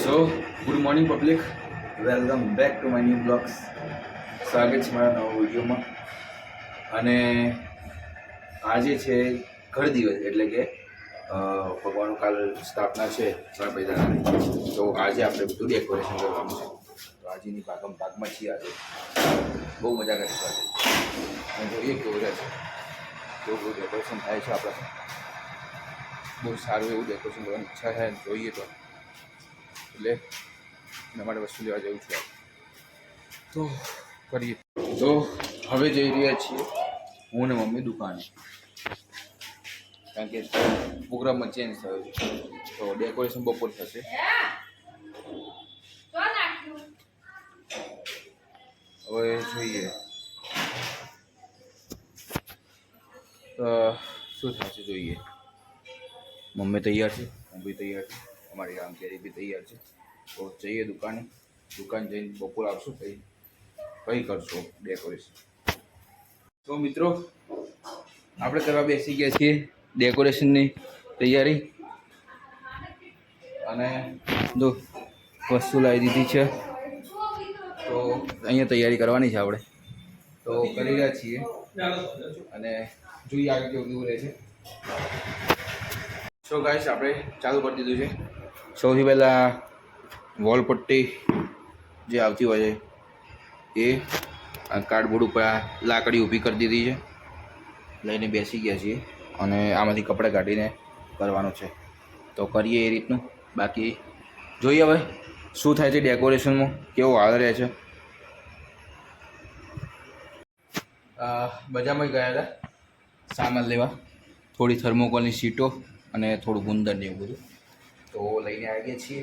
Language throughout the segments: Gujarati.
So good morning public, welcome back to my new blogs. સ્વાગત છે મારા નવા વિડીયોમાં. અને આજે છે ઘર દિવસ, એટલે કે ભગવાનનું કાલ સ્થાપના છે ગણપતિ દાદાની. તો આજે આપણે બધું ડેકોરેશન કરવાનું છે. તો આજની ભાગમાં છીએ. આજે બહુ મજા કરીશું આજે. અને જોઈએ કેવું રહે છે, કેવું ડેકોરેશન થાય છે. આપણે બહુ સારું એવું ડેકોરેશન કરવાની ઈચ્છા છે, જોઈએ તો એટલે એના માટે વસ્તુ લેવા જવું છું. તો કરીએ. તો હવે જઈ રહ્યા છીએ હું ને મમ્મી દુકાને, કારણ કે પ્રોગ્રામમાં ચેન્જ થયો છે. તો ડેકોરેશન બપોર થશે. હવે જોઈએ શું થશે, જોઈએ. મમ્મી તૈયાર છે, હું બી તૈયાર છું, અમારી રામચેરી બી તૈયાર છે. તો જઈએ દુકાને. દુકાન જઈને બપોર આવશું, કંઈ કરશું ડેકોરેશન. તો મિત્રો, આપણે કરવા બેસી ગયા છીએ ડેકોરેશનની તૈયારી. અને જો વસ્તુ લાવી દીધી છે, તો અહીંયા તૈયારી કરવાની છે આપણે. તો કરી રહ્યા છીએ અને જોઈએ આગળ કેવું રહે છે. સો ગાઈસ, આપણે ચાલુ કરી દીધું છે. સૌથી પહેલાં વોલ પટ્ટી જે આવતી હોય છે એ આ કાર્ડબોર્ડ ઉપર આ લાકડી ઊભી કરી દીધી છે, લઈને બેસી ગયા છીએ. અને આમાંથી કપડાં કાઢીને કરવાનું છે. તો કરીએ એ રીતનું. બાકી જોઈએ હવે શું થાય છે ડેકોરેશનમાં, કેવો હાલ રહે છે. બજારમાં ગયા હતા સામાન લેવા, થોડી થર્મોકોલની સીટો અને થોડું ગુંદર ને એવું બધું. તો લઈને આવી ગયા છીએ.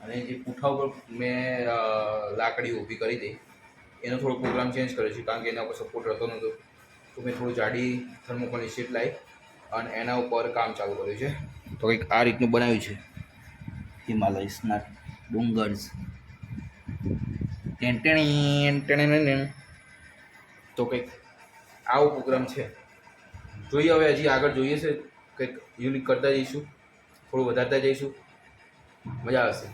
અને જે પૂઠા ઉપર મેં લાકડી ઊભી કરી હતી એનો થોડો પ્રોગ્રામ ચેન્જ કર્યો છે, કારણ કે એના ઉપર સપોર્ટ રહેતો નહોતો. તો મેં થોડું જાડી થર્મોકોલની સીટ લાવી અને એના ઉપર કામ ચાલુ કર્યું છે. તો કંઈક આ રીતનું બનાવ્યું છે. હિમાલયસના ડુંગર્સ તો કંઈક આવો પ્રોગ્રામ છે. જોઈએ હવે હજી આગળ જોઈએ છે, કંઈક યુનિક કરતા જઈશું, થોડું વધારતા જઈશું, મજા આવશે.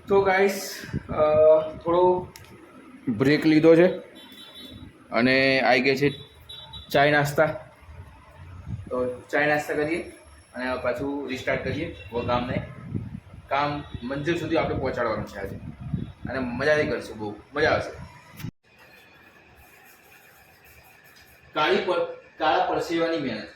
તો ગાઈસ, થોડો બ્રેક લીધો છે અને આવી ગયા છે ચાય નાસ્તા. તો ચાય નાસ્તા કરીએ અને પાછું રિસ્ટાર્ટ કરીએ કામ મંજિલ સુધી આપણે પહોંચાડવાનું છે આજે. અને મજાથી કરીશું, બહુ મજા આવશે. કાળા પરસેવાની મહેનત.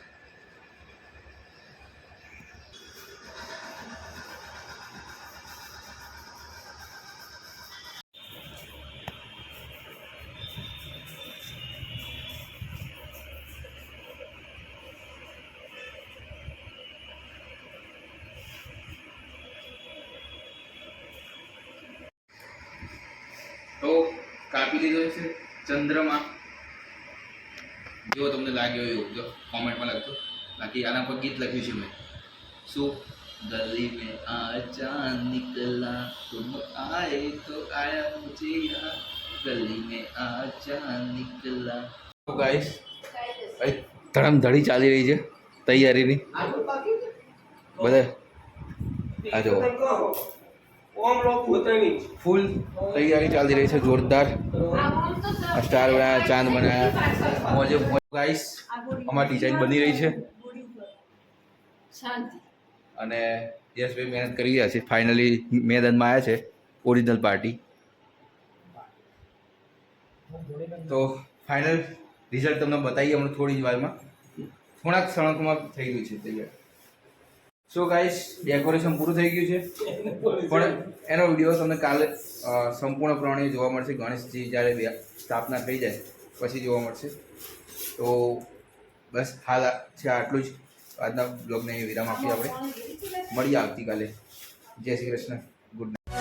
તો કાપી લીધો છે ચંદ્રમાં. જો તમને લાગ્યો એવું જો કોમેન્ટમાં લખજો. બાકી આના પર ગીત લખ્યું છે મેં. શું? ગલી મેં આ ચાંદ નિકલા, તુમ આए તો આયા મુझे याद, ગલી મેં આ ચાંદ નિકલા. તો ગાઈસ, ધડમધડી ચાલી રહી છે તૈયારીની. બધા આ જો ફૂલ તૈયારી ચાલી રહી છે, જોરદાર. સ્ટાર બનાવ્યા, ચાંદ બનાવ્યા, મોજે મોજ. ગાઈસ, અમારી ડિઝાઇન બની રહી છે અને યશભાઈ મહેનત કરી રહ્યા છે. ફાઇનલી મેદાનમાં આવ્યા છે ઓરિજિનલ પાર્ટી. તો ફાઇનલ રિઝલ્ટ તમને બતાવીએ હમણાં થોડી જ વારમાં, થોડાક ક્ષણોમાં થઈ ગયું છે તૈયાર. સો ગાઈસ, ડેકોરેશન પૂરું થઈ ગયું છે, પણ એનો વિડીયો તમને કાલે સંપૂર્ણપણે જોવા મળશે. ગણેશજી જ્યારે સ્થાપના થઈ જાય પછી જોવા મળશે. તો બસ હાલ છે આટલું જ. આજના બ્લોગને વિરામ આપીએ આપણે. મળીએ આવતીકાલે. જય શ્રી કૃષ્ણ. Good night.